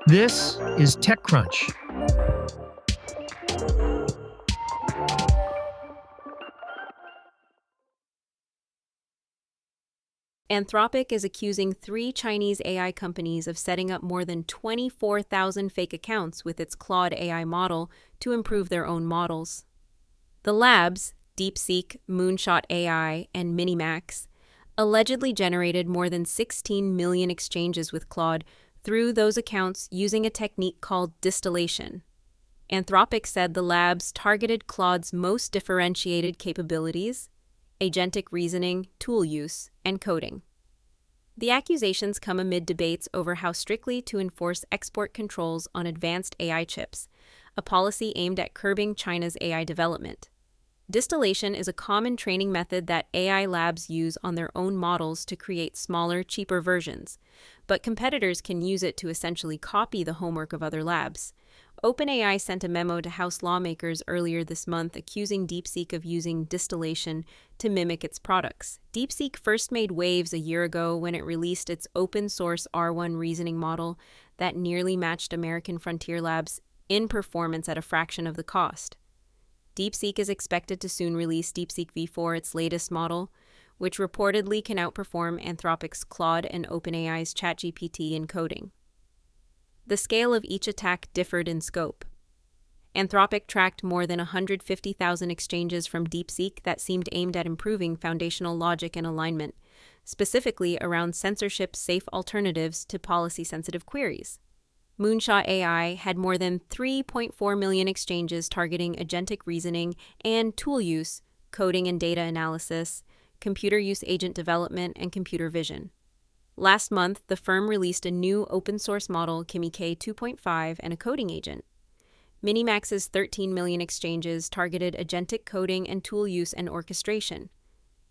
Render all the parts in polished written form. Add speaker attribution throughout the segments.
Speaker 1: This is TechCrunch.
Speaker 2: Anthropic is accusing 3 Chinese AI companies of setting up more than 24,000 fake accounts with its Claude AI model to improve their own models. The labs, DeepSeek, Moonshot AI, and MiniMax, allegedly generated more than 16 million exchanges with Claude through those accounts using a technique called distillation. Anthropic said the labs targeted Claude's most differentiated capabilities: agentic reasoning, tool use, and coding. The accusations come amid debates over how strictly to enforce export controls on advanced AI chips, a policy aimed at curbing China's AI development. Distillation is a common training method that AI labs use on their own models to create smaller, cheaper versions, but competitors can use it to essentially copy the homework of other labs. OpenAI sent a memo to House lawmakers earlier this month accusing DeepSeek of using distillation to mimic its products. DeepSeek first made waves a year ago when it released its open-source R1 reasoning model that nearly matched American Frontier Labs in performance at a fraction of the cost. DeepSeek is expected to soon release DeepSeek V4, its latest model, which reportedly can outperform Anthropic's Claude and OpenAI's ChatGPT in coding. The scale of each attack differed in scope. Anthropic tracked more than 150,000 exchanges from DeepSeek that seemed aimed at improving foundational logic and alignment, specifically around censorship-safe alternatives to policy-sensitive queries. Moonshot AI had more than 3.4 million exchanges targeting agentic reasoning and tool use, coding and data analysis, computer use agent development, and computer vision. Last month, the firm released a new open-source model, K 2.5, and a coding agent. MiniMax's 13 million exchanges targeted agentic coding and tool use and orchestration.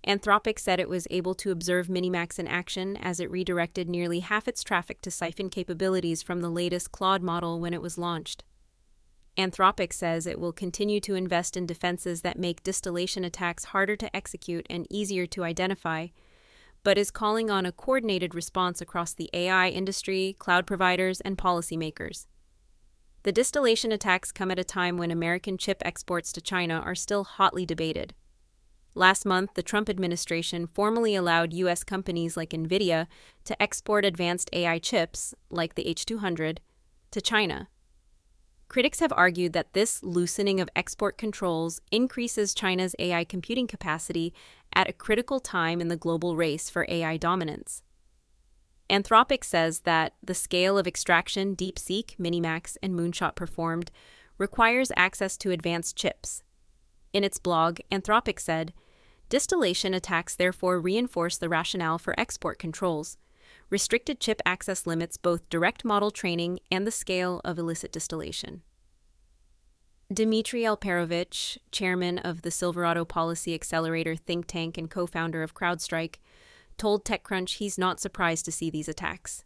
Speaker 2: Anthropic said it was able to observe MiniMax in action as it redirected nearly half its traffic to siphon capabilities from the latest Claude model when it was launched. Anthropic says it will continue to invest in defenses that make distillation attacks harder to execute and easier to identify, but is calling on a coordinated response across the AI industry, cloud providers, and policymakers. The distillation attacks come at a time when American chip exports to China are still hotly debated. Last month, the Trump administration formally allowed U.S. companies like NVIDIA to export advanced AI chips, like the H200, to China. Critics have argued that this loosening of export controls increases China's AI computing capacity at a critical time in the global race for AI dominance. Anthropic says that the scale of extraction DeepSeek, MiniMax, and Moonshot performed requires access to advanced chips. In its blog, Anthropic said, "Distillation attacks therefore reinforce the rationale for export controls. Restricted chip access limits both direct model training and the scale of illicit distillation." Dmitry Alperovitch, chairman of the Silverado Policy Accelerator think tank and co-founder of CrowdStrike, told TechCrunch he's not surprised to see these attacks.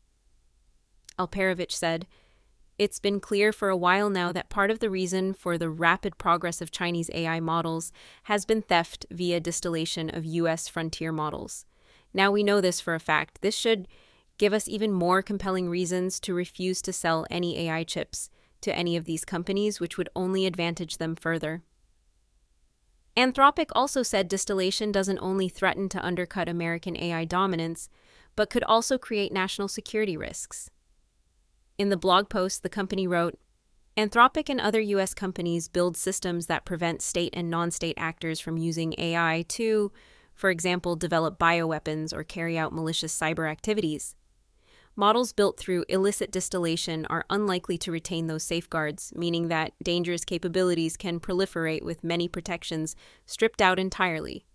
Speaker 2: Alperovitch said, "It's been clear for a while now that part of the reason for the rapid progress of Chinese AI models has been theft via distillation of U.S. frontier models. Now we know this for a fact. This should give us even more compelling reasons to refuse to sell any AI chips to any of these companies, which would only advantage them further." Anthropic also said distillation doesn't only threaten to undercut American AI dominance, but could also create national security risks. In the blog post, the company wrote, "Anthropic and other U.S. companies build systems that prevent state and non-state actors from using AI to, for example, develop bioweapons or carry out malicious cyber activities. Models built through illicit distillation are unlikely to retain those safeguards, meaning that dangerous capabilities can proliferate with many protections stripped out entirely."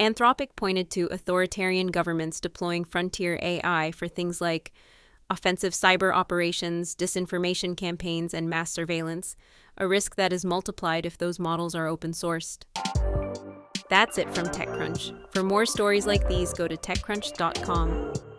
Speaker 2: Anthropic pointed to authoritarian governments deploying frontier AI for things like offensive cyber operations, disinformation campaigns, and mass surveillance, a risk that is multiplied if those models are open-sourced. That's it from TechCrunch. For more stories like these, go to TechCrunch.com.